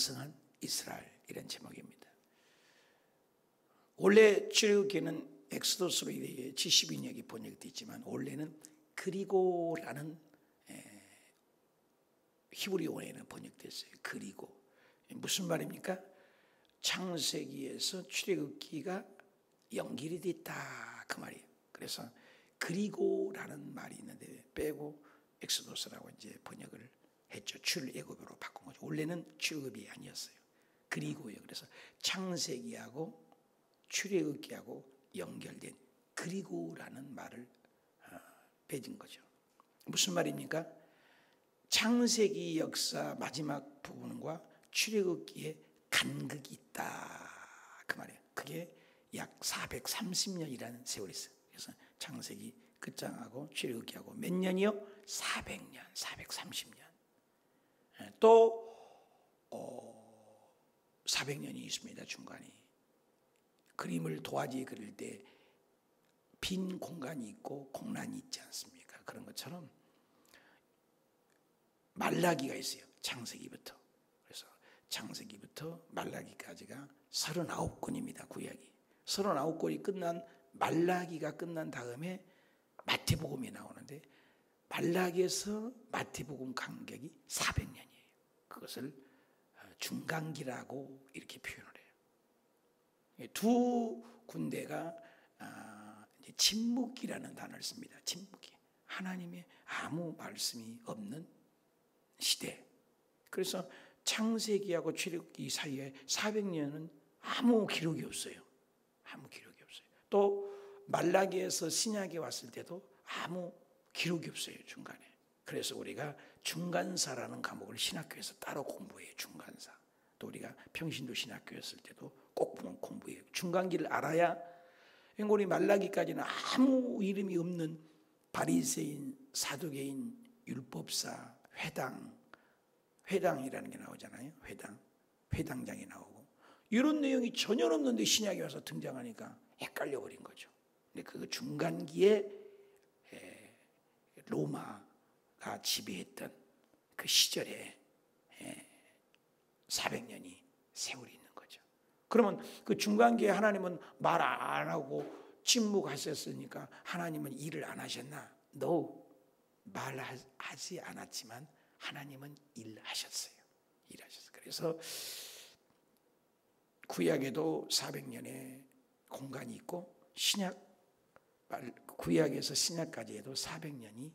완성한 이스라엘, 이런 제목입니다. 원래 출애굽기는 엑소더스로 70인역이 번역되어 있지만 원래는 그리고라는 히브리 원어에는 번역됐어요. 그리고 무슨 말입니까? 창세기에서 출애굽기가 연결이 됐다, 그 말이에요. 그래서 그리고라는 말이 있는데 빼고 엑소더스라고 이제 번역을 했죠. 출애굽으로 바꾼 거죠. 원래는 출애굽이 아니었어요. 그리고요. 그래서 창세기하고 출애굽기하고 연결된 그리고라는 말을 빼진 거죠. 무슨 말입니까? 창세기 역사 마지막 부분과 출애굽기에 간극이 있다, 그 말이에요. 그게 약 430년이라는 세월이 있어요. 그래서 창세기 끝장하고 출애굽기하고 몇 년이요? 400년, 430년. 또 400년이 있습니다. 중간에 그림을 도화지에 그릴 때 빈 공간이 있고 공란이 있지 않습니까? 그런 것처럼 말라기가 있어요. 창세기부터. 그래서 창세기부터 말라기까지가 39권입니다. 구약이. 39권이 끝난 말라기가 끝난 다음에 마태복음이 나오는데 말라기에서 마태복음 간격이 400년이에요. 그것을 중간기라고 이렇게 표현을 해요. 두 군데가 이제 침묵이라는 단어를 씁니다. 침묵이. 하나님의 아무 말씀이 없는 시대. 그래서 창세기하고 출애굽기 사이에 400년은 아무 기록이 없어요. 아무 기록이 없어요. 또 말라기에서 신약에 왔을 때도 아무 기록이 없어요. 중간에. 그래서 우리가 중간사라는 과목을 신학교에서 따로 공부해요. 중간사. 또 우리가 평신도 신학교였을 때도 꼭 공부해요. 중간기를 알아야, 우리 말라기까지는 아무 이름이 없는 바리새인, 사두개인, 율법사, 회당이라는 게 나오잖아요. 회당장이 나오고 이런 내용이 전혀 없는데 신약에 와서 등장하니까 헷갈려 버린 거죠. 근데 그 중간기에 로마가 지배했던 그 시절에 400년이 세월이 있는 거죠. 그러면 그 중간기에 하나님은 말 안 하고 침묵하셨으니까 하나님은 일을 안 하셨나? No. 말하지 않았지만 하나님은 일하셨어요. 그래서 구약에도 400년의 공간이 있고 구약에서 신약까지 해도 400년이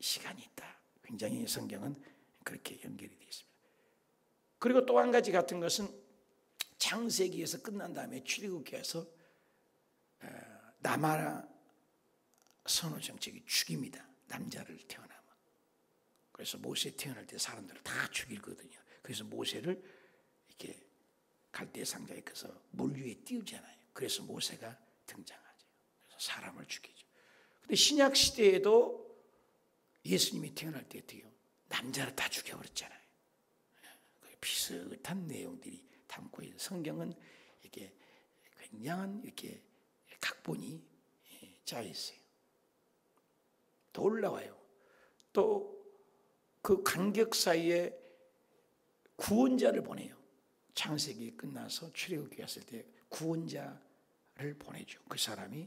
시간이 있다. 굉장히 성경은 그렇게 연결이 되어 있습니다. 그리고 또 한 가지 같은 것은 창세기에서 끝난 다음에 출애굽기에서 남아라 선호 정책이 죽입니다. 남자를 태어나면. 그래서 모세 태어날 때 사람들을 다 죽이거든요. 그래서 모세를 이렇게 갈대 상자에 가서 물 위에 띄우잖아요. 그래서 모세가 등장하죠. 그래서 사람을 죽이죠. 근데 신약 시대에도 예수님이 태어날 때 어때요? 남자를 다 죽여버렸잖아요. 비슷한 내용들이 담고 있는 성경은 이렇게 굉장한 이렇게 각본이 짜 있어요. 놀라워요. 또 그 간격 사이에 구원자를 보내요. 창세기 끝나서 출애굽기 왔을 때 구원자를 보내죠. 그 사람이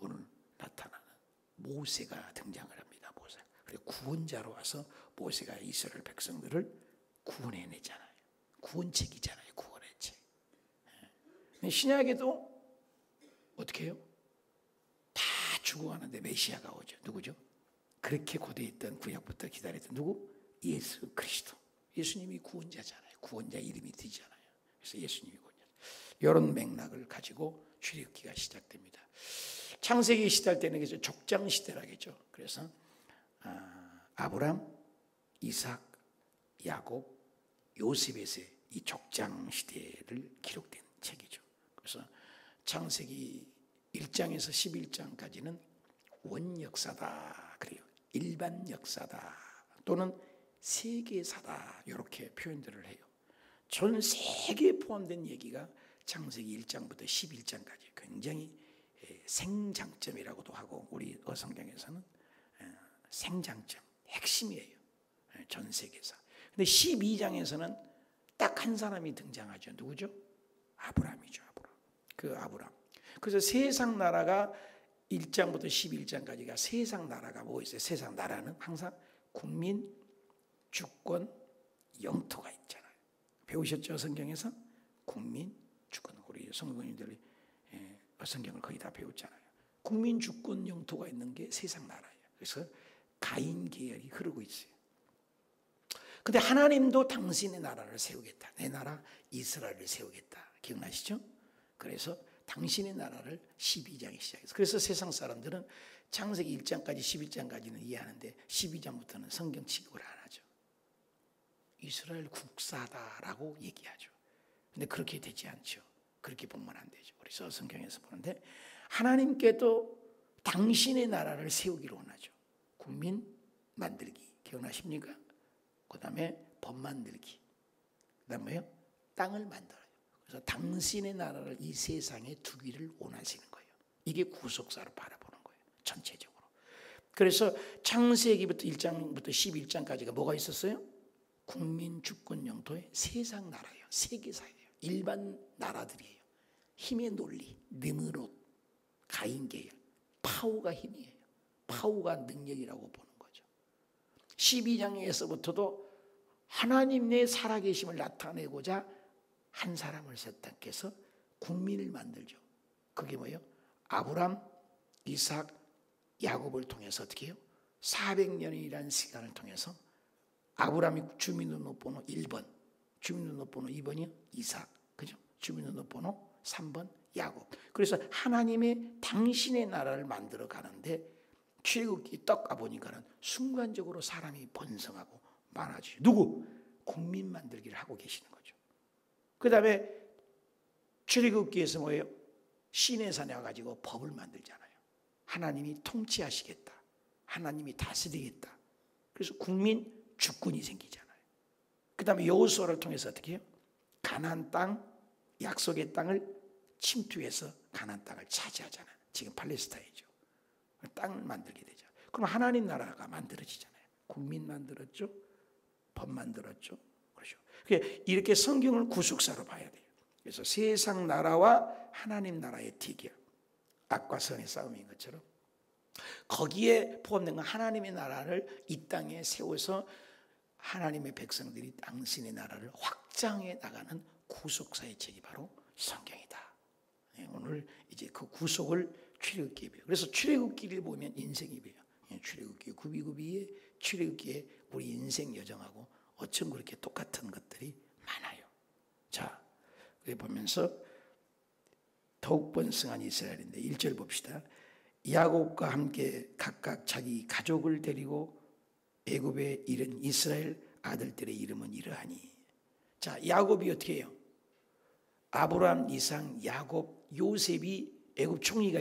오늘 나타나는 모세가 등장을 합니다. 모세. 그리고 구원자로 와서 모세가 이스라엘 백성들을 구원해내잖아요. 구원책이잖아요. 구원의 책. 신약에도 어떻게 해요? 다 죽어가는데 메시아가 오죠. 누구죠? 그렇게 고대했던 구약부터 기다렸던 누구? 예수 그리스도. 예수님이 구원자잖아요. 구원자 이름이 되잖아요. 그래서 예수님이 구원자. 이런 맥락을 가지고 출애굽기가 시작됩니다. 창세기 시대할 때는 그래서 족장 시대라겠죠. 그래서 아브람, 이삭, 야곱, 요셉에서의 이 족장 시대를 기록된 책이죠. 그래서 창세기 1장에서 11장까지는 원역사다 그래요. 일반 역사다 또는 세계사다 이렇게 표현들을 해요. 전 세계에 포함된 얘기가 창세기 1장부터 11장까지 굉장히 생장점이라고도 하고 우리 어성경에서는 생장점, 핵심이에요. 전 세계사. 근데 12장에서는 딱 한 사람이 등장하죠. 누구죠? 아브라함이죠. 아브라함. 그래서 세상 나라가 1장부터 11장까지가 세상 나라가 뭐 있어요? 세상 나라는 항상 국민, 주권, 영토가 있잖아요. 배우셨죠? 성경에서? 국민, 주권. 우리 성도님들이 성경을 거의 다 배웠잖아요. 국민, 주권, 영토가 있는 게 세상 나라예요. 그래서 가인 계열이 흐르고 있어요. 근데 하나님도 당신의 나라를 세우겠다. 내 나라 이스라엘을 세우겠다. 기억나시죠? 그래서 당신의 나라를 12장에 시작해서, 그래서 세상 사람들은 창세기 1장까지 11장까지는 이해하는데 12장부터는 성경 취급을 안 하죠. 이스라엘 국사다라고 얘기하죠. 근데 그렇게 되지 않죠. 그렇게 보면 안 되죠. 그래서 성경에서 보는데 하나님께도 당신의 나라를 세우기를 원하죠. 국민 만들기 기억나십니까? 그 다음에 법 만들기, 그 다음에 땅을 만들어요. 그래서 당신의 나라를 이 세상에 두기를 원하시는 거예요. 이게 구속사로 바라보는 거예요. 전체적으로. 그래서 창세기부터 1장부터 11장까지가 뭐가 있었어요? 국민, 주권, 영토의 세상 나라예요. 세계사예요. 일반 나라들이에요. 힘의 논리, 느므롯, 가인 계열, 파워가 힘이에요. 파워가 능력이라고 보는 거죠. 12장에서부터도 하나님의 살아계심을 나타내고자 한 사람을 선택해서 국민을 만들죠. 그게 뭐예요? 아브람, 이삭, 야곱을 통해서 어떻게 해요? 400년이라는 시간을 통해서 아브람이 주민등록번호 1번, 주민등록번호 2번이요? 이삭, 그죠? 주민등록번호 3번 야곱. 그래서 하나님의 당신의 나라를 만들어 가는데 출애굽기 딱 가보니까는 순간적으로 사람이 번성하고 많아지죠. 누구? 국민 만들기를 하고 계시는 거죠. 그 다음에 출애굽기에서 뭐예요? 시내산에 와가지고 법을 만들잖아요. 하나님이 통치하시겠다. 하나님이 다스리겠다. 그래서 국민 주권이 생기잖아요. 그 다음에 여호수아를 통해서 어떻게 해요? 가나안 땅, 약속의 땅을 침투해서 가나안 땅을 차지하잖아요. 지금 팔레스타인이죠. 땅을 만들게 되죠. 그럼 하나님 나라가 만들어지잖아요. 국민 만들었죠. 법 만들었죠. 그렇죠. 이렇게 성경을 구속사로 봐야 돼요. 그래서 세상 나라와 하나님 나라의 대결, 악과 선의 싸움인 것처럼 거기에 포함된 건 하나님의 나라를 이 땅에 세워서 하나님의 백성들이 당신의 나라를 확장해 나가는 구속사의 책이 바로 성경이다. 오늘 이제 그 구속을 출애굽기에 배워요. 그래서 출애굽기를 보면 인생이 배워요. 출애굽기 구비구비에 출애굽기에 우리 인생 여정하고 어쩜 그렇게 똑같은 것들이 많아요. 자, 그래 보면서 더욱 번성한 이스라엘인데 1절 봅시다. 야곱과 함께 각각 자기 가족을 데리고 애굽에 이른 이스라엘 아들들의 이름은 이러하니. 자, 야곱이 어떻게 해요? 아브라함, 이삭, 야곱, 요셉이 애굽 총리가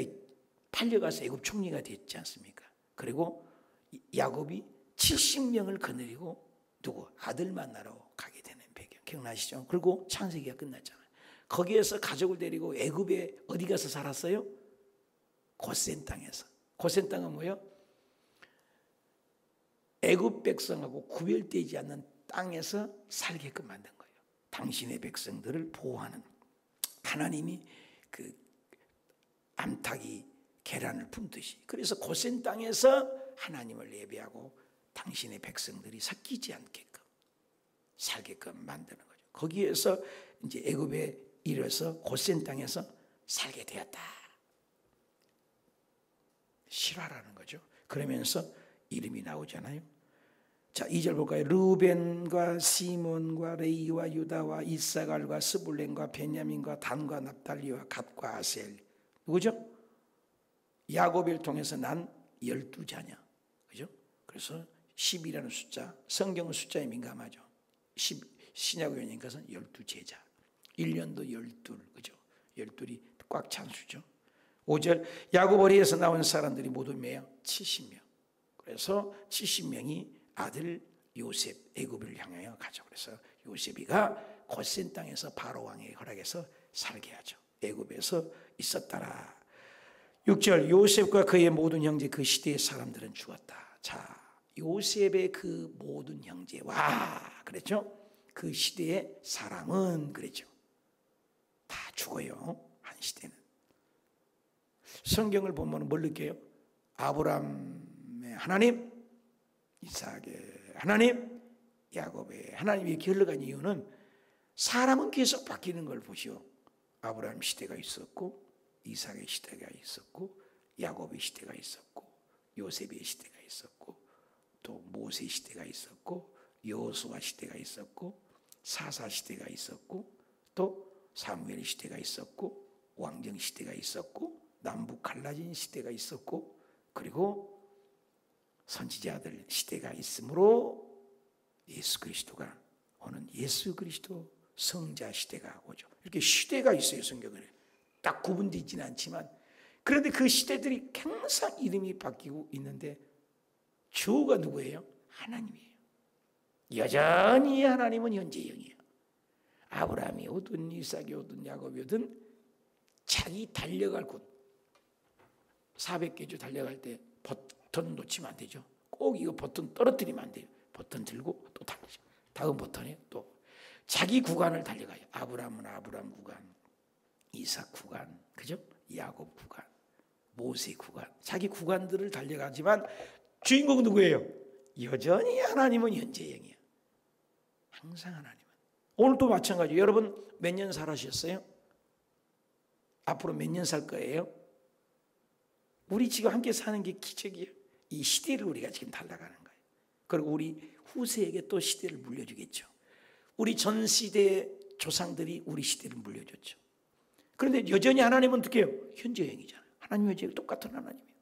팔려가서 애굽 총리가 됐지 않습니까? 그리고 야곱이 70명을 거느리고 누구? 아들 만나러 가게 되는 배경 기억나시죠? 그리고 창세기가 끝났잖아요. 거기에서 가족을 데리고 애굽에 어디 가서 살았어요? 고센 땅에서. 고센 땅은 뭐예요? 애굽 백성하고 구별되지 않는 땅에서 살게끔 만든 거예요. 당신의 백성들을 보호하는 하나님이 그 암탉이 계란을 품듯이. 그래서 고센 땅에서 하나님을 예배하고 당신의 백성들이 섞이지 않게끔 살게끔 만드는 거죠. 거기에서 이제 애굽에 이르러서 고센 땅에서 살게 되었다. 실화라는 거죠. 그러면서 이름이 나오잖아요. 자, 2절 볼까요? 르우벤과 시몬과 레이와 유다와 이사갈과 스불렘과 베냐민과 단과 납달리와 갓과 아셀. 누구죠? 야곱을 통해서 난 12자녀. 그죠? 그래서 10이라는 숫자, 성경 숫자에 민감하죠. 신약의원인 것은 12제자. 1년도 12, 그죠? 12이 꽉 찬 수죠. 5절, 야곱 어리에서 나온 사람들이 모두 몇명? 70명. 그래서 70명이 아들 요셉 애굽을 향하여 가죠. 그래서 요셉이가 고센 땅에서 바로 왕의 허락에서 살게 하죠. 애굽에서 있었더라. 6절, 요셉과 그의 모든 형제 그 시대의 사람들은 죽었다. 자, 요셉의 그 모든 형제, 와, 그랬죠? 그 시대의 사람은 그랬죠. 다 죽어요. 한 시대는. 성경을 보면 뭘 느껴요? 아브라함의 하나님, 이삭의 하나님, 야곱의 하나님 이렇게 흘러간 이유는 사람은 계속 바뀌는 걸 보시오. 아브라함 시대가 있었고, 이삭의 시대가 있었고, 야곱의 시대가 있었고, 요셉의 시대가 있었고, 또 모세 시대가 있었고, 여호수아 시대가 있었고, 사사 시대가 있었고, 또 사무엘 시대가 있었고, 왕정 시대가 있었고, 남북 갈라진 시대가 있었고, 그리고 선지자들 시대가 있으므로 예수 그리스도가 오는 예수 그리스도 성자 시대가 오죠. 이렇게 시대가 있어요. 성경에 딱 구분되지는 않지만, 그런데 그 시대들이 항상 이름이 바뀌고 있는데 주가 누구예요? 하나님이에요. 여전히 하나님은 현재형이에요. 아브라함이 오든 이삭이 오든 야곱이 오든 자기 달려갈 곳, 400개 주 달려갈 때 버튼 놓치면 안 되죠. 꼭 이거 버튼 떨어뜨리면 안 돼요. 버튼 들고 또 달리죠. 다음 버튼에 또 자기 구간을 달려가요. 아브라함은 아브라함 구간, 이삭 구간, 그죠? 야곱 구간, 모세 구간, 자기 구간들을 달려가지만 주인공은 누구예요? 여전히 하나님은 현재형이에요. 항상 하나님은. 오늘도 마찬가지예요. 여러분 몇 년 살아셨어요? 앞으로 몇 년 살 거예요? 우리 지금 함께 사는 게 기적이에요. 이 시대를 우리가 지금 달려가는 거예요. 그리고 우리 후세에게 또 시대를 물려주겠죠. 우리 전 시대의 조상들이 우리 시대를 물려줬죠. 그런데 여전히 하나님은 어떻게 해요? 현재형이잖아요. 하나님은 여전히 똑같은 하나님이에요.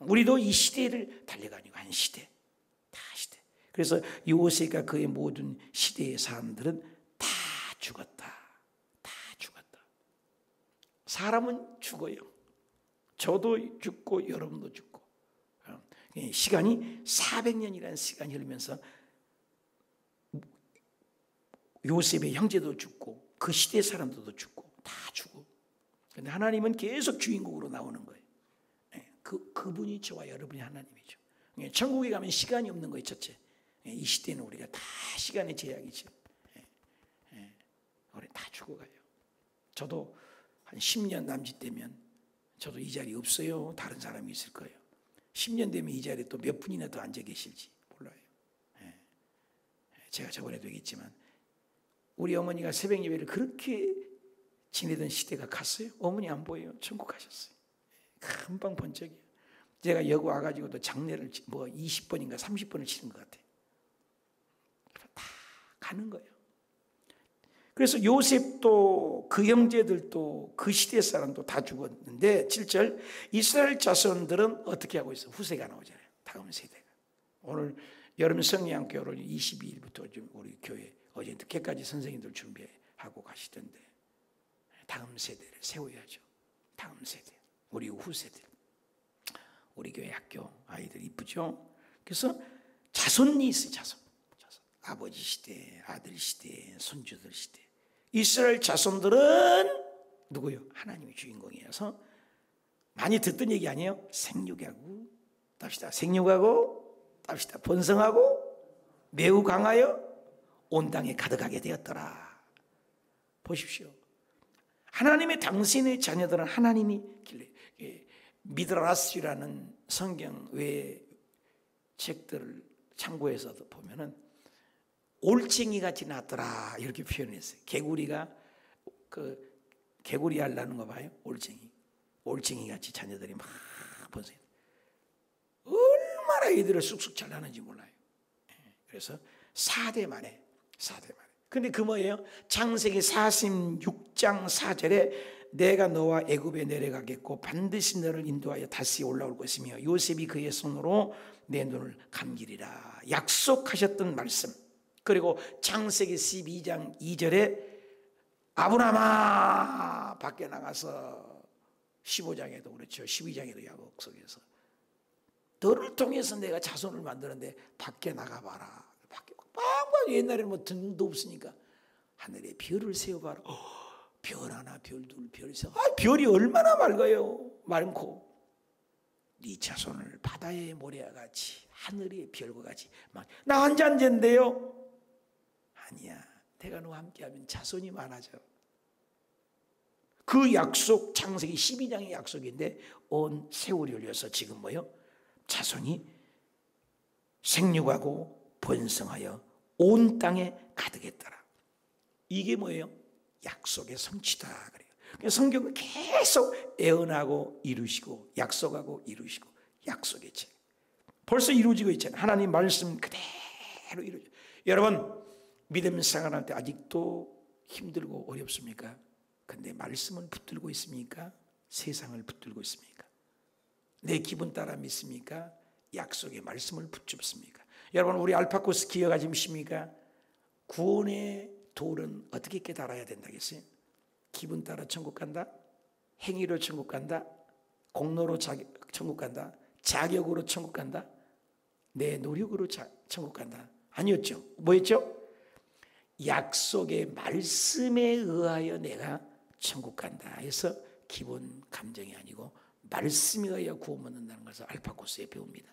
우리도 이 시대를 달려가니까 한 시대, 다 시대. 그래서 요새가 그의 모든 시대의 사람들은 다 죽었다. 다 죽었다. 사람은 죽어요. 저도 죽고 여러분도 죽고. 시간이 400년이라는 시간이 흐르면서 요셉의 형제도 죽고 그 시대 사람들도 죽고 다 죽고. 그런데 하나님은 계속 주인공으로 나오는 거예요. 그분이 저와 여러분이 하나님이죠. 천국에 가면 시간이 없는 거예요. 첫째, 이 시대는 우리가 다 시간의 제약이죠. 우리 다 죽어가요. 저도 한 10년 남짓 되면 저도 이 자리에 없어요. 다른 사람이 있을 거예요. 10년 되면 이 자리에 또 몇 분이나 더 앉아 계실지 몰라요. 제가 저번에도 얘기했지만 우리 어머니가 새벽 예배를 그렇게 지내던 시대가 갔어요. 어머니 안 보여요. 천국 가셨어요. 금방 번쩍이에요. 제가 여기 와가지고도 장례를 20번인가 30번을 치는 것 같아요. 다 가는 거예요. 그래서 요셉도 그 형제들도 그 시대 사람도 다 죽었는데 7절 이스라엘 자손들은 어떻게 하고 있어요? 후세가 나오잖아요. 다음 세대가. 오늘 여름 성리학교를 22일부터 좀 우리 교회 어제 늦게까지 선생님들 준비하고 가시던데 다음 세대를 세워야죠. 다음 세대. 우리 후세대. 우리 교회 학교 아이들 이쁘죠? 그래서 자손이 있어요. 자손. 아버지 시대, 아들 시대, 손주들 시대. 이스라엘 자손들은 누구요? 하나님이 주인공이어서 많이 듣던 얘기 아니에요? 생육하고 답시다. 생육하고 답시다. 번성하고 매우 강하여 온 땅에 가득하게 되었더라. 보십시오. 하나님의 당신의 자녀들은 하나님이 미드라스라는 성경 외의 책들을 참고해서도 보면은 올챙이 같이 났더라 이렇게 표현했어요. 개구리가 개구리 알 나는 거 봐요. 올챙이 같이 자녀들이 막 번성해. 얼마나 이들을 쑥쑥 잘 나는지 몰라요. 그래서 4대 만에. 근데 그 뭐예요? 창세기 46장 4절에 내가 너와 애굽에 내려가겠고 반드시 너를 인도하여 다시 올라올 것이며 요셉이 그의 손으로 내 눈을 감기리라 약속하셨던 말씀. 그리고 창세기 12장 2절에 아브라함아 밖에 나가서 15장에도 그렇죠. 12장에도 야곱 속에서 너를 통해서 내가 자손을 만드는데 밖에 나가봐라. 밖에 빵빵 옛날에는 뭐 등도 없으니까 하늘에 별을 세워봐라. 별 하나, 별 둘, 별 셋. 별이 얼마나 맑아요. 많고. 네 자손을 바다의 모래와 같이 하늘의 별과 같이 나 한 잔인데요. 아니야. 내가 너와 함께하면 자손이 많아져. 그 약속, 창세기 12장의 약속인데 온 세월이 흘려서 지금 뭐요? 자손이 생육하고 번성하여 온 땅에 가득했더라. 이게 뭐예요? 약속의 성취다 그래요. 성경은 계속 애언하고 이루시고 약속하고 이루시고 약속의 책. 벌써 이루어지고 있잖아요. 하나님 말씀 그대로 이루어져. 여러분 믿음 생활할 때 아직도 힘들고 어렵습니까? 근데 말씀은 붙들고 있습니까? 세상을 붙들고 있습니까? 내 기분 따라 믿습니까? 약속의 말씀을 붙잡습니까? 여러분 우리 알파고스 기억하십니까? 구원의 도는 어떻게 깨달아야 된다겠어요? 기분 따라 천국 간다? 행위로 천국 간다? 공로로 천국 간다? 자격으로 천국 간다? 내 노력으로 천국 간다? 아니었죠. 뭐였죠? 약속의 말씀에 의하여 내가 천국 간다 해서 기본 감정이 아니고 말씀에 의하여 구원 얻는다는 것을 알파고스에 배웁니다.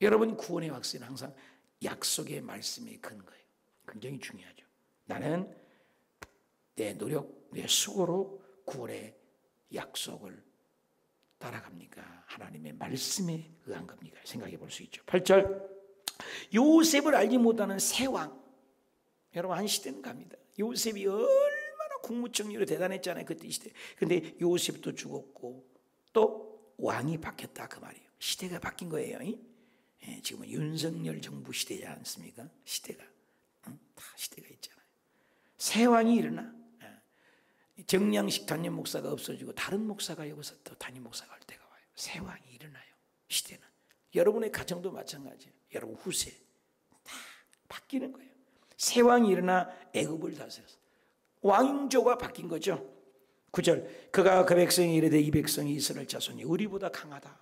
여러분 구원의 확신은 항상 약속의 말씀에 근거예요. 굉장히 중요하죠. 나는 내 노력, 내 수고로 구원의 약속을 따라갑니까? 하나님의 말씀에 의한 겁니까? 생각해 볼 수 있죠. 8절 요셉을 알지 못하는 새왕. 여러분 한 시대는 갑니다. 요셉이 얼마나 국무총리로 대단했잖아요. 그때 시대. 근데 요셉도 죽었고 또 왕이 바뀌었다 그 말이에요. 시대가 바뀐 거예요. 예, 지금은 윤석열 정부 시대지 않습니까? 시대가 다 시대가 있잖아요. 새 왕이 일어나. 정량식 담임 목사가 없어지고 다른 목사가 여기서 또 담임 목사가 할 때가 와요. 새 왕이 일어나요. 시대는. 여러분의 가정도 마찬가지예요. 여러분 후세 다 바뀌는 거예요. 새 왕이 일어나 애굽을 다스렸어. 왕조가 바뀐 거죠. 9절 그가 그 백성이 이르되 이 백성이 이스라엘 자손이 우리보다 강하다.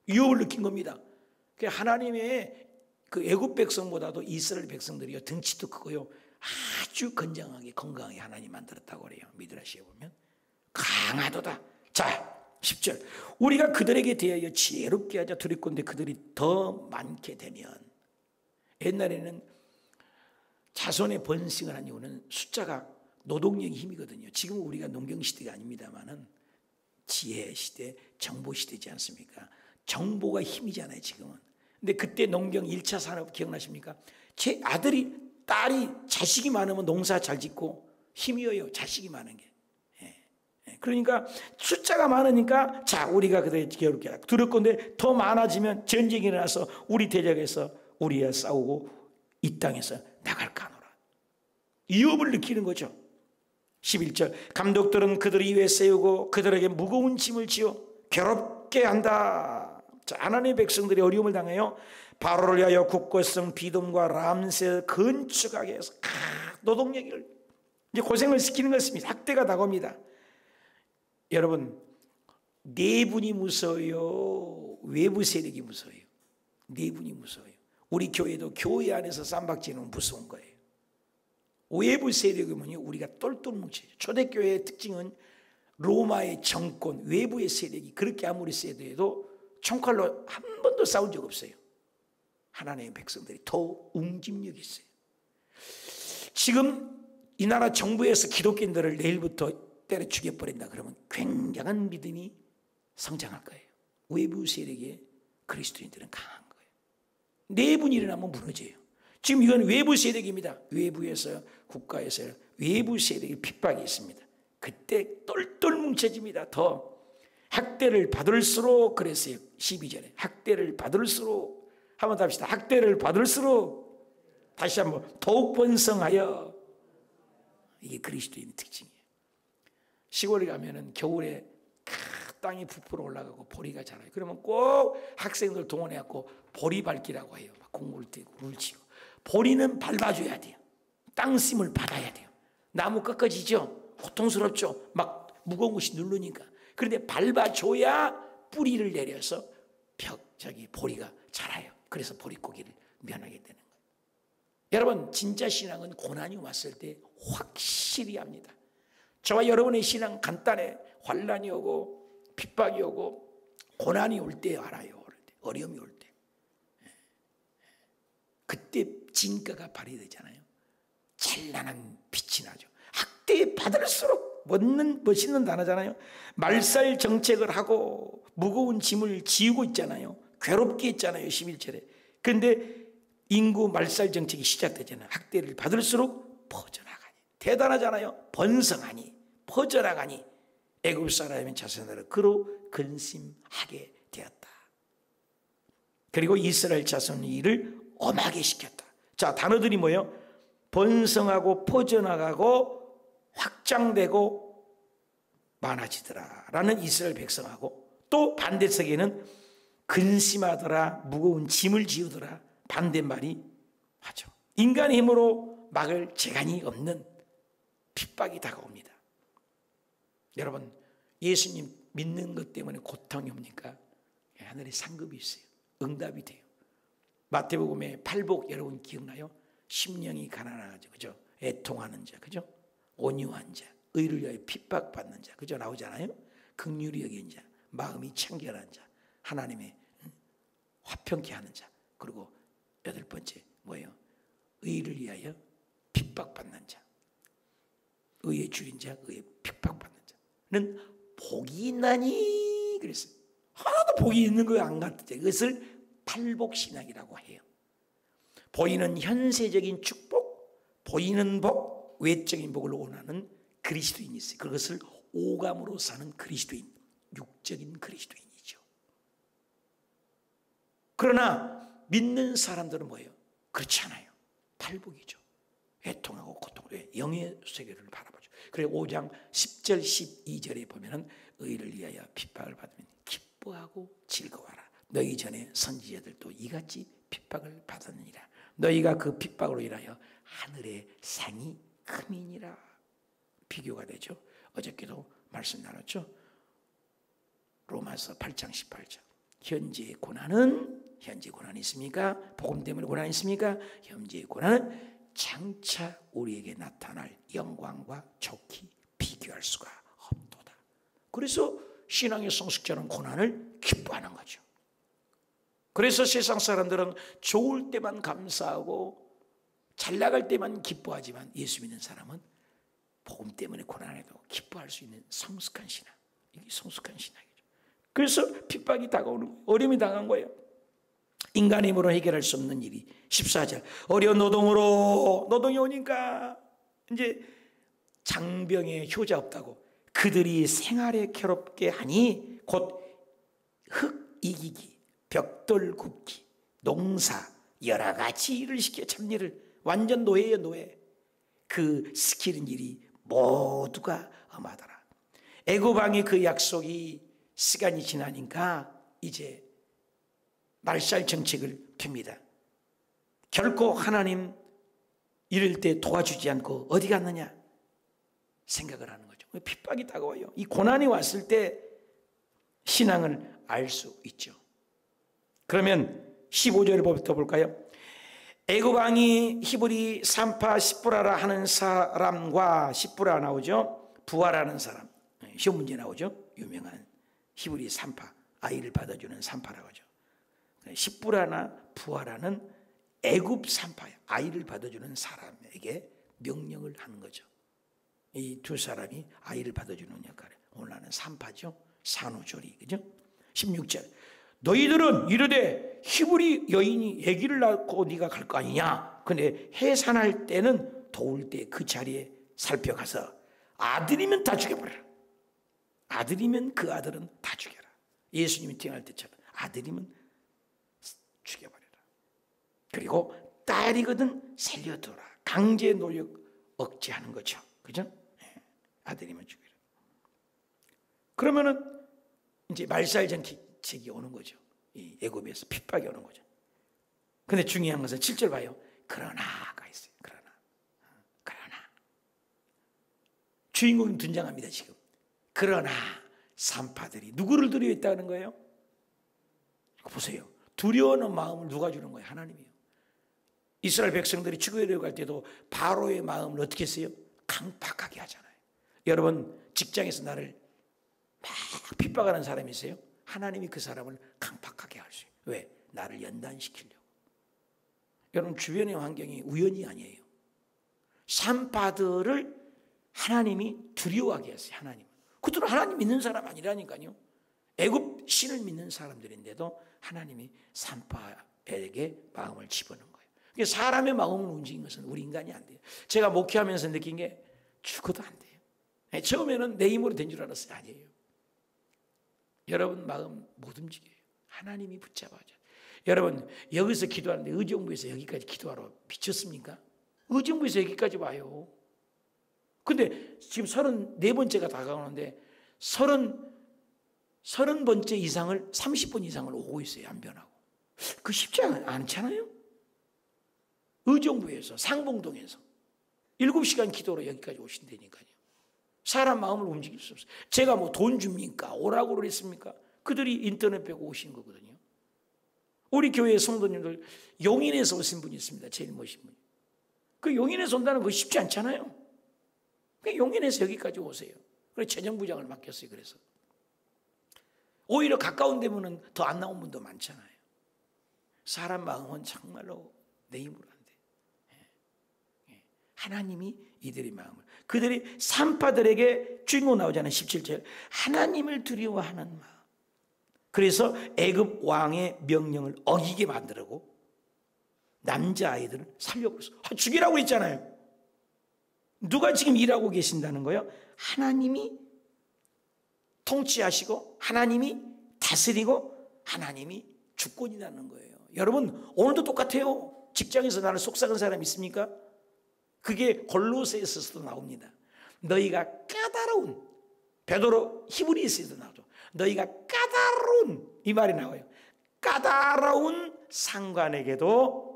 위협을 느낀 겁니다. 하나님의 그 애굽 백성보다도 이스라엘 백성들이요 덩치도 크고요 아주 건장하게 건강하게 하나님 만들었다고 그래요. 미드라시에 보면 강하도다. 자 10절 우리가 그들에게 대하여 지혜롭게 하자 두렵건대 그들이 더 많게 되면. 옛날에는 자손의 번식을 한 이유는 숫자가 노동력의 힘이거든요. 지금은 우리가 농경시대가 아닙니다만은 지혜시대, 정보시대지 않습니까? 정보가 힘이잖아요 지금은. 근데 그때 농경 1차 산업 기억나십니까? 제 아들이 딸이 자식이 많으면 농사 잘 짓고 힘이어요. 자식이 많은 게. 그러니까 숫자가 많으니까 자 우리가 그들에게 지혜롭게 하라. 두렵건대 더 많아지면 전쟁이 일어나서 우리 대적에서 우리와 싸우고 이 땅에서 나갈까 하노라. 위협을 느끼는 거죠. 11절 감독들은 그들 위에 세우고 그들에게 무거운 짐을 지어 괴롭게 한다. 자, 하나님의 백성들이 어려움을 당해요. 바로를 위하여 국고성 비돔과 람세 건축하게 해서 노동력을 이제 고생을 시키는 것입니다. 학대가 다가옵니다. 여러분 내분이 무서워요? 외부 세력이 무서워요? 내분이 무서워요. 우리 교회도 교회 안에서 쌈박지는 무서운 거예요. 외부 세력이 뭐냐? 우리가 똘똘 뭉쳐요. 초대교회의 특징은 로마의 정권, 외부의 세력이 그렇게 아무리 세도 총칼로 한 번도 싸운 적 없어요. 하나님의 백성들이 더 응집력이 있어요. 지금 이 나라 정부에서 기독교인들을 내일부터 때려 죽여버린다 그러면 굉장한 믿음이 성장할 거예요. 외부 세력의 그리스도인들은 강한 거예요. 내분이 일어나면 무너져요. 지금 이건 외부 세력입니다. 외부에서 국가에서 외부 세력의 핍박이 있습니다. 그때 똘똘 뭉쳐집니다. 더 학대를 받을수록 그랬어요. 12절에 학대를 받을수록 한번 더 합시다. 학대를 받을수록 다시 한번 더욱 번성하여. 이게 그리스도인의 특징이에요. 시골에 가면은 겨울에 땅이 부풀어 올라가고 보리가 자라요. 그러면 꼭 학생들 동원해갖고 보리 밟기라고 해요. 막 공을 떼고 물 치고. 보리는 밟아줘야 돼요. 땅심을 받아야 돼요. 나무 꺾어지죠? 고통스럽죠? 막 무거운 것이 누르니까. 그런데 밟아줘야 뿌리를 내려서 보리가 자라요. 그래서 보릿고기를 면하게 되는 거예요. 여러분 진짜 신앙은 고난이 왔을 때 확실히 합니다. 저와 여러분의 신앙 간단해. 환난이 오고 핍박이 오고 고난이 올 때 알아요. 어려움이 올 때. 그때 진가가 발휘되잖아요. 찬란한 빛이 나죠. 학대 받을수록 멋있는 단어잖아요. 말살 정책을 하고 무거운 짐을 지우고 있잖아요. 괴롭게 했잖아요. 11절에. 그런데 인구 말살 정책이 시작되잖아요. 학대를 받을수록 퍼져나가니. 대단하잖아요. 번성하니 퍼져나가니 애굽 사람의 자손으로 그로 근심하게 되었다. 그리고 이스라엘 자손의 일을 엄하게 시켰다. 자, 단어들이 뭐예요? 번성하고 퍼져나가고 확장되고 많아지더라 라는 이스라엘 백성하고, 또 반대석에는 근심하더라, 무거운 짐을 지우더라, 반대말이 하죠. 인간의 힘으로 막을 재간이 없는 핍박이 다가옵니다. 여러분, 예수님 믿는 것 때문에 고통이 옵니까? 하늘에 상급이 있어요. 응답이 돼요. 마태복음의 팔복 여러분 기억나요? 심령이 가난하죠, 그죠? 애통하는 자, 그죠? 온유한 자, 의를 위하여 핍박받는 자, 그죠? 나오잖아요. 긍휼히 여긴 자, 마음이 청결한 자, 하나님의 화평케 하는 자, 그리고 8번째 뭐예요? 의를 위하여 핍박받는 자, 의에 줄인 자, 의에 핍박받는 자는 복이 있나니 그랬어요. 하나도 복이 있는 거 안 같죠. 이것을 팔복신앙이라고 해요. 보이는 현세적인 축복, 보이는 복, 외적인 복을 원하는 그리스도인이 있어요. 그것을 오감으로 사는 그리스도인, 육적인 그리스도인이죠. 그러나 믿는 사람들은 뭐예요? 그렇지 않아요. 팔복이죠. 애통하고 고통을, 영의 세계를 바라보죠. 그래서 5장 10절 12절에 보면은 의를 위하여 핍박을 받으면 기뻐하고 즐거워하라. 너희 전에 선지자들도 이같이 핍박을 받았느니라. 너희가 그 핍박으로 인하여 하늘의 상이 큼이니라. 비교가 되죠. 어저께도 말씀 나눴죠. 로마서 8장 18절. 현재의 고난이 있습니까? 복음 때문에 고난이 있습니까? 현재의 고난은 장차 우리에게 나타날 영광과 좋게 비교할 수가 없도다. 그래서 신앙의 성숙자는 고난을 기뻐하는 거죠. 그래서 세상 사람들은 좋을 때만 감사하고 잘 나갈 때만 기뻐하지만, 예수 믿는 사람은 복음 때문에 고난해도 기뻐할 수 있는 성숙한 신앙. 이게 성숙한 신앙이죠. 그래서 핍박이 다가오는 거예요. 어려움이 당한 거예요. 인간의 힘으로 해결할 수 없는 일이 14절. 어려운 노동이 오니까 이제 장병에 효자 없다고 그들이 생활에 괴롭게 하니 곧 흙 이기기, 벽돌 굽기, 농사 여러 가지 일을 시켜 잡일을. 완전 노예예요, 노예. 그 시키는 일이 모두가 엄하더라. 애굽 왕의 그 약속이 시간이 지나니까 이제 말살 정책을 핍니다. 결코 하나님 이럴 때 도와주지 않고 어디 갔느냐 생각을 하는 거죠. 핍박이 다가와요. 이 고난이 왔을 때 신앙을 알 수 있죠. 그러면 15절을 볼까요? 애굽 왕이 히브리 산파 시프라라 하는 사람과, 시프라 나오죠. 부하라는 사람, 시험 문제 나오죠. 유명한 히브리 산파, 아이를 받아주는 산파라고 하죠. 시프라나 부하라는 애굽 산파야. 아이를 받아주는 사람에게 명령을 하는 거죠. 이 두 사람이 아이를 받아주는 역할을 오늘 하는 산파죠. 산후조리, 그죠? 16절. 너희들은 이르되 히브리 여인이 아기를 낳고 네가 갈 거 아니냐. 근데 해산할 때는 더울 때 그 자리에 살펴가서 아들이면 다 죽여버려라. 아들이면 그 아들은 다 죽여라. 예수님이 태어날 때처럼 아들이면 죽여버려라. 그리고 딸이거든 살려둬라. 강제 노력 억제하는 거죠. 그죠? 아들이면 죽여라. 그러면은 이제 말살 정책이 오는 거죠. 이 애굽에서 핍박이 오는 거죠. 근데 중요한 것은 7절 봐요. 그러나가 있어요. 그러나 주인공이 등장합니다. 지금. 그러나 산파들이 누구를 두려워했다는 거예요? 보세요. 두려워하는 마음을 누가 주는 거예요? 하나님이에요. 이스라엘 백성들이 출애굽 갈 때도 바로의 마음을 어떻게 했어요? 강팍하게 하잖아요. 여러분 직장에서 나를 막 핍박하는 사람이 있어요? 하나님이 그 사람을 강팍하게 할 수 있어요. 왜? 나를 연단시키려고. 여러분 주변의 환경이 우연이 아니에요. 산파들을 하나님이 두려워하게 했어요. 그들은 하나님 믿는 사람 아니라니까요. 애굽 신을 믿는 사람들인데도 하나님이 산파에게 마음을 집어넣은 거예요. 그러니까 사람의 마음을 움직인 것은 우리 인간이 안 돼요. 제가 목회하면서 느낀 게 죽어도 안 돼요. 처음에는 내 힘으로 된 줄 알았어요. 아니에요. 여러분 마음 못 움직여요. 하나님이 붙잡아줘. 여러분 여기서 기도하는데 의정부에서 여기까지 기도하러 미쳤습니까? 의정부에서 여기까지 와요. 근데 지금 34번째가 다가오는데 30번째 이상을 30번 이상을 오고 있어요. 안 변하고. 그 쉽지 않잖아요. 의정부에서 상봉동에서 7시간 기도로 여기까지 오신다니까요. 사람 마음을 움직일 수 없어요. 제가 뭐 돈 줍니까? 오라고 그랬습니까? 그들이 인터넷 빼고 오신 거거든요. 우리 교회 성도님들 용인에서 오신 분이 있습니다. 제일 멋진 분이. 그 용인에서 온다는 거 쉽지 않잖아요. 그 용인에서 여기까지 오세요. 그래서 재정부장을 맡겼어요. 그래서 오히려 가까운 데면은 더 안 나온 분도 많잖아요. 사람 마음은 정말로 내 힘으로 안 돼. 하나님이 이들의 마음을, 그들이 산파들에게 주인공 나오잖아요. 17절. 하나님을 두려워하는 마음. 그래서 애굽 왕의 명령을 어기게 만들고 남자아이들을 살려버렸어. 죽이라고 했잖아요. 누가 지금 일하고 계신다는 거예요? 하나님이 통치하시고 하나님이 다스리고 하나님이 주권이라는 거예요. 여러분 오늘도 똑같아요. 직장에서 나를 속삭은 사람 있습니까? 그게 골로새서도 나옵니다. 너희가 까다로운, 베드로 히브리서에도 나오죠. 너희가 까다로운, 이 말이 나와요. 까다로운 상관에게도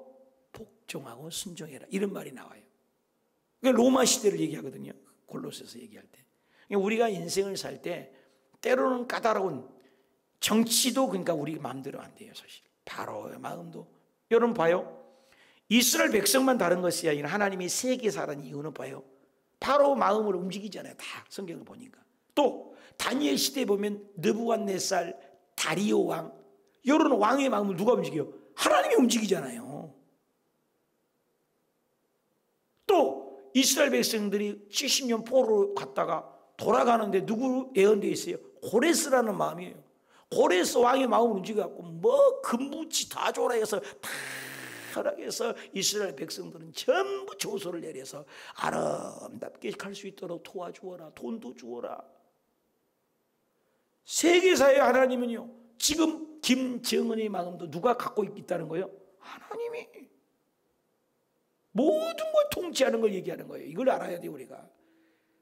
복종하고 순종해라, 이런 말이 나와요. 로마 시대를 얘기하거든요. 골로새서 얘기할 때. 우리가 인생을 살 때 때로는 까다로운, 정치도 그러니까 우리 마음대로 안 돼요. 사실 바로의 마음도. 여러분 봐요. 이스라엘 백성만 다른 것이 아니라 하나님이 세계사라는 이유는 봐요. 바로 마음을 움직이잖아요. 다 성경을 보니까. 또 다니엘 시대에 보면 느부갓네살, 다리오 왕, 이런 왕의 마음을 누가 움직여요? 하나님이 움직이잖아요. 또 이스라엘 백성들이 70년 포로로 갔다가 돌아가는데 누구 예언되어 있어요? 고레스라는 마음이에요. 고레스 왕의 마음을 움직여갖고 뭐 금붙이 다 줘라 해서 다 하라고 해서 이스라엘 백성들은 전부 조소를 내려서 아름답게 갈 수 있도록 도와주어라, 돈도 주어라. 세계사의 하나님은요, 지금 김정은의 마음도 누가 갖고 있다는 거예요? 하나님이. 모든 걸 통치하는 걸 얘기하는 거예요. 이걸 알아야 돼요.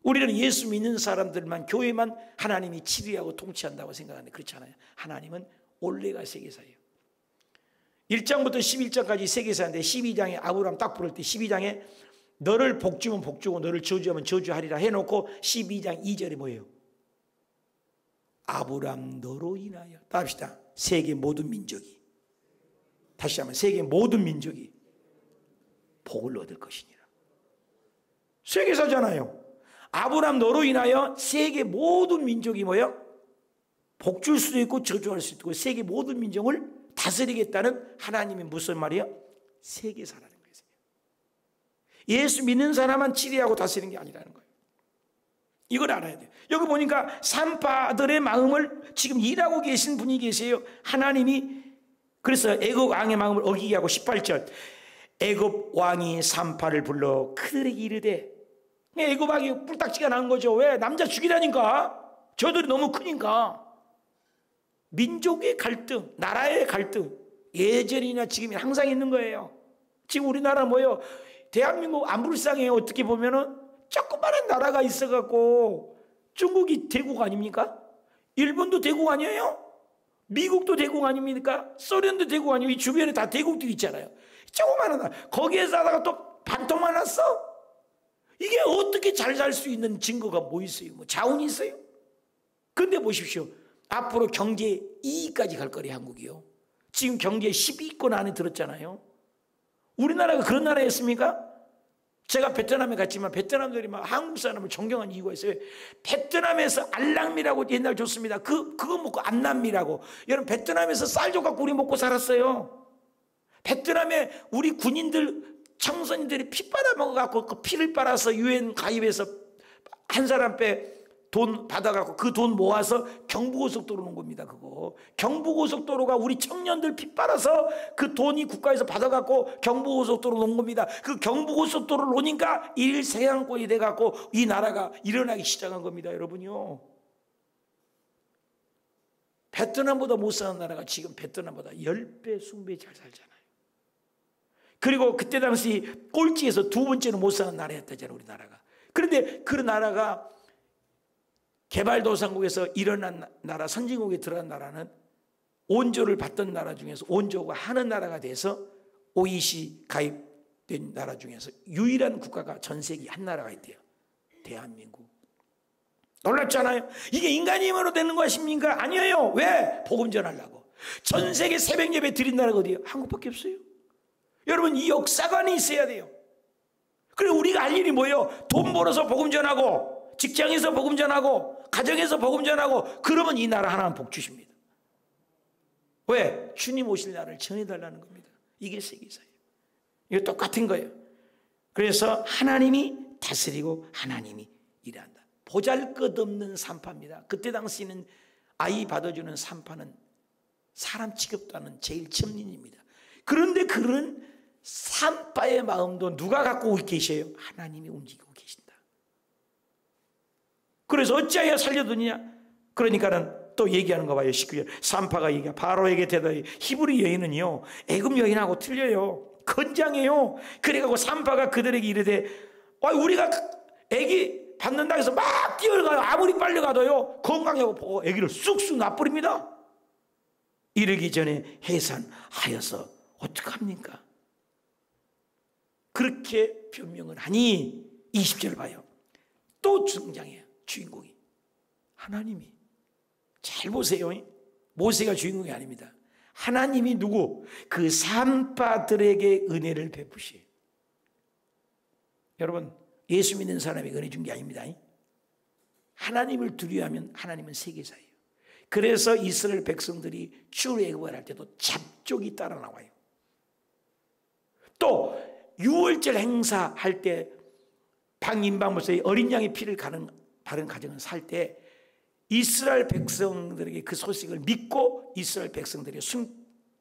우리는 예수 믿는 사람들만, 교회만 하나님이 치리하고 통치한다고 생각하는데 그렇잖아요. 하나님은 올레가 세계사예요. 1장부터 11장까지 세계사인데 12장에 아브라함 딱 부를 때 12장에 너를 복주면 복주고 너를 저주하면 저주하리라 해놓고 12장 2절에 뭐예요? 아브라함 너로 인하여, 다 합시다. 세계 모든 민족이, 다시 한번 세계 모든 민족이 복을 얻을 것이니라. 세계사잖아요. 아브라함 너로 인하여 세계 모든 민족이 뭐예요? 복줄 수도 있고 저주할 수도 있고 세계 모든 민족을 다스리겠다는 하나님이 무슨 말이에요? 세계사라는 거예요. 예수 믿는 사람만 치리하고 다스리는 게 아니라는 거예요. 이걸 알아야 돼요. 여기 보니까 산파들의 마음을 지금 일하고 계신 분이 계세요. 하나님이. 그래서 애굽 왕의 마음을 어기게 하고 18절 애굽 왕이 산파를 불러 그들에게 이르되, 애굽 왕이 뿔딱지가 난 거죠. 왜? 남자 죽이라니까. 저들이 너무 크니까. 민족의 갈등, 나라의 갈등, 예전이나 지금이 항상 있는 거예요. 지금 우리나라 뭐예요? 대한민국 안 불쌍해요. 어떻게 보면은 조그마한 나라가 있어갖고 중국이 대국 아닙니까? 일본도 대국 아니에요? 미국도 대국 아닙니까? 소련도 대국 아니에요? 이 주변에 다 대국들이 있잖아요. 조그마한 나라, 거기에서 하다가 또 반통만 났어? 이게 어떻게 잘 살 수 있는 증거가 뭐 있어요? 뭐 자원이 있어요? 근데 보십시오. 앞으로 경제 2위까지 갈 거래요, 한국이요. 지금 경제 10위권 안에 들었잖아요. 우리나라가 그런 나라였습니까? 제가 베트남에 갔지만 베트남들이 막 한국 사람을 존경한 이유가 있어요. 베트남에서 알랑미라고 옛날 줬습니다. 그거 먹고 안남미라고. 여러분 베트남에서 쌀 줘갖고 우리 먹고 살았어요. 베트남에 우리 군인들 청소년들이 피 빨아먹어갖고 그 피를 빨아서 유엔 가입해서 한 사람 빼 돈 받아갖고 그 돈 모아서 경부고속도로 놓은 겁니다. 그거 경부고속도로가 우리 청년들 피 빨아서 그 돈이 국가에서 받아갖고 경부고속도로 놓은 겁니다. 그 경부고속도로를 놓으니까 일세양권이 돼갖고 이 나라가 일어나기 시작한 겁니다. 여러분요, 베트남보다 못 사는 나라가 지금 베트남보다 10배 20배 잘 살잖아요. 그리고 그때 당시 꼴찌에서 두 번째는 못 사는 나라였다잖아요, 우리나라가. 그런데 그 나라가 개발도상국에서 일어난 나라, 선진국에 들어간 나라는 원조를 받던 나라 중에서 원조가 하는 나라가 돼서 OECD 가입된 나라 중에서 유일한 국가가 전 세계 한 나라가 있대요. 대한민국. 놀랍잖아요. 이게 인간의 힘으로 되는 것입니까? 아니에요. 왜? 복음 전하려고. 전 세계 새벽 예배 드린 나라가 어디예요? 한국밖에 없어요. 여러분, 이 역사관이 있어야 돼요. 그리고 우리가 할 일이 뭐예요? 돈 벌어서 복음 전하고, 직장에서 복음 전하고, 가정에서 복음 전하고, 그러면 이 나라 하나는 복 주십니다. 왜? 주님 오실 날을 전해달라는 겁니다. 이게 세계사예요. 이거 똑같은 거예요. 그래서 하나님이 다스리고 하나님이 일한다. 보잘것없는 산파입니다. 그때 당시에는 아이 받아주는 산파는 사람 취급도 하는 제일 첨린입니다. 그런데 그런 산파의 마음도 누가 갖고 계셔요? 하나님이 움직이고 계신다. 그래서 어찌하여 살려두느냐? 그러니까는 또 얘기하는 거 봐요. 19절 산파가 얘기해 바로에게 대답해 히브리 여인은요 애굽 여인하고 틀려요. 건장해요. 그래가지고 산파가 그들에게 이르되 우리가 애기 받는다 해서 막 뛰어가요. 아무리 빨리 가도요 건강하고 보고 애기를 쑥쑥 놔버립니다. 이르기 전에 해산하여서 어떡합니까? 그렇게 변명을 하니 20절 봐요. 또 등장해요. 주인공이 하나님이. 잘 보세요. 모세가 주인공이 아닙니다. 하나님이 누구? 그 산파들에게 은혜를 베푸시. 여러분, 예수 믿는 사람에게 은혜 준 게 아닙니다. 하나님을 두려워하면 하나님은 세계사예요. 그래서 이스라엘 백성들이 출애굽을 할 때도 잡족이 따라 나와요. 또 유월절 행사할 때 방임방물소에 어린 양의 피를 바른 가정을 살 때 이스라엘 백성들에게 그 소식을 믿고 이스라엘 백성들이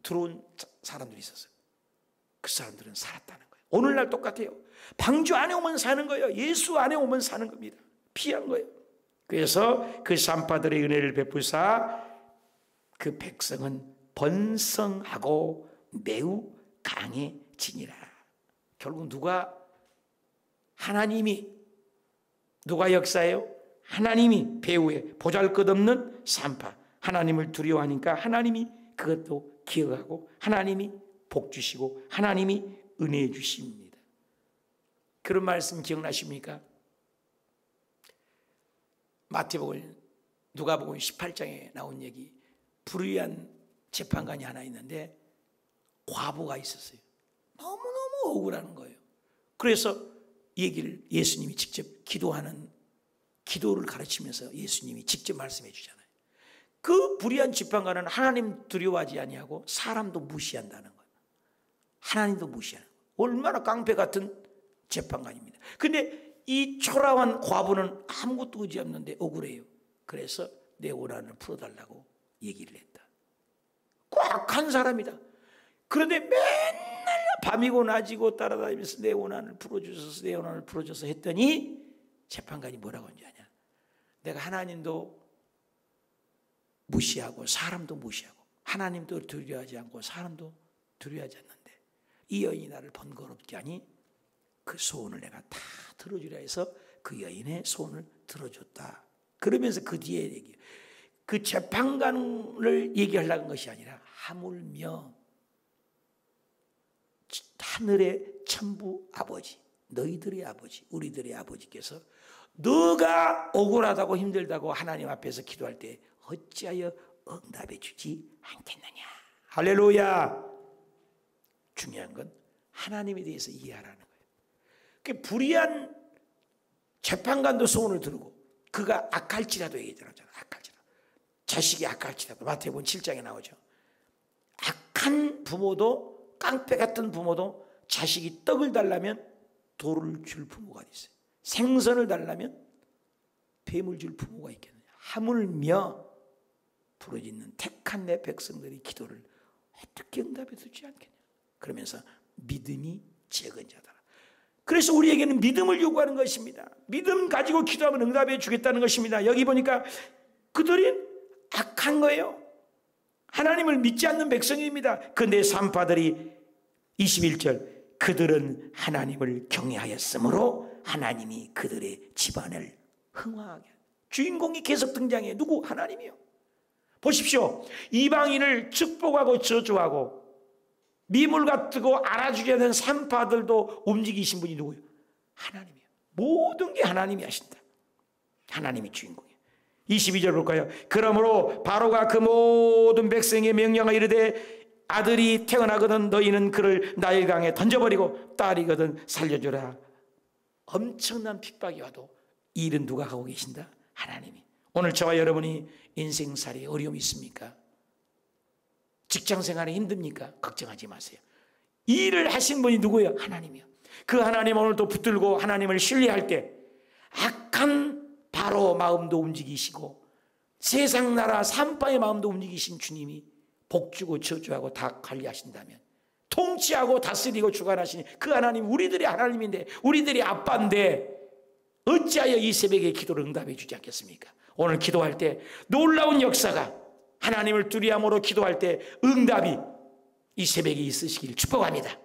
들어온 사람들이 있었어요. 그 사람들은 살았다는 거예요. 오늘날 똑같아요. 방주 안에 오면 사는 거예요. 예수 안에 오면 사는 겁니다. 피한 거예요. 그래서 그 산파들의 은혜를 베푸사 그 백성은 번성하고 매우 강해지니라. 결국 누가 역사예요? 하나님이 배후에 보잘것없는 산파. 하나님을 두려워하니까 하나님이 그것도 기억하고 하나님이 복 주시고 하나님이 은혜 주십니다. 그런 말씀 기억나십니까? 마태복음 누가복음 18장에 나온 얘기. 불의한 재판관이 하나 있는데 과부가 있었어요. 너무너무 억울한 거예요. 그래서 얘기를 예수님이 직접 기도를 가르치면서 예수님이 직접 말씀해 주잖아요. 그 불의한 재판관은 하나님 두려워하지 아니하고 사람도 무시한다는 거예요. 하나님도 무시하는 거예요. 얼마나 깡패 같은 재판관입니다. 근데 이 초라한 과부는 아무것도 의지 없는데 억울해요. 그래서 내 원한을 풀어달라고 얘기를 했다. 꽉 한 사람이다. 그런데 맨날 밤이고 낮이고 따라다니면서 내 원한을 풀어줘서 했더니 재판관이 뭐라고 하는지 아냐? 내가 하나님도 무시하고 사람도 무시하고 하나님도 두려워하지 않고 사람도 두려워하지 않는데 이 여인이 나를 번거롭게 하니 그 소원을 내가 다 들어주려 해서 그 여인의 소원을 들어줬다. 그러면서 그 뒤에 얘기, 그 재판관을 얘기하려는 것이 아니라 하물며 하늘의 천부 아버지, 너희들의 아버지, 우리들의 아버지께서 너가 억울하다고 힘들다고 하나님 앞에서 기도할 때 어찌하여 응답해 주지 않겠느냐. 할렐루야. 중요한 건 하나님에 대해서 이해하라는 거예요. 그 불의한 재판관도 소원을 들고 그가 악할지라도 얘기하잖아요. 악할지라도. 자식이 악할지라도. 마태복음 7장에 나오죠. 악한 부모도 깡패 같은 부모도 자식이 떡을 달라면 돌을 줄 부모가 있어요. 생선을 달라면 뱀을 줄 부모가 있겠느냐. 하물며 부르짖는 택한 내 백성들의 기도를 어떻게 응답해 주지 않겠냐. 그러면서 믿음이 적은 자다. 그래서 우리에게는 믿음을 요구하는 것입니다. 믿음 가지고 기도하면 응답해 주겠다는 것입니다. 여기 보니까 그들이 악한 거예요. 하나님을 믿지 않는 백성입니다. 그 내 산파들이 21절 그들은 하나님을 경외하였으므로 하나님이 그들의 집안을 흥왕하게. 주인공이 계속 등장해요. 누구? 하나님이요. 보십시오. 이방인을 축복하고 저주하고 미물 같고 알아주게 된 산파들도 움직이신 분이 누구예요? 하나님이에요. 모든 게 하나님이 하신다. 하나님이 주인공이에요. 22절 볼까요? 그러므로 바로가 그 모든 백성의 명령을 이르되 아들이 태어나거든 너희는 그를 나일 강에 던져버리고 딸이거든 살려주라. 엄청난 핍박이 와도 이 일은 누가 하고 계신다? 하나님이. 오늘 저와 여러분이 인생살이에 어려움이 있습니까? 직장생활에 힘듭니까? 걱정하지 마세요. 이 일을 하신 분이 누구예요? 하나님이요. 그 하나님 오늘도 붙들고 하나님을 신뢰할 때 악한 바로 마음도 움직이시고 세상 나라 산파의 마음도 움직이신 주님이 복주고 저주하고 다 관리하신다면, 통치하고 다스리고 주관하시니 그 하나님 우리들의 하나님인데 우리들의 아빠인데 어찌하여 이 새벽에 기도를 응답해 주지 않겠습니까? 오늘 기도할 때 놀라운 역사가, 하나님을 두려움으로 기도할 때 응답이 이 새벽에 있으시길 축복합니다.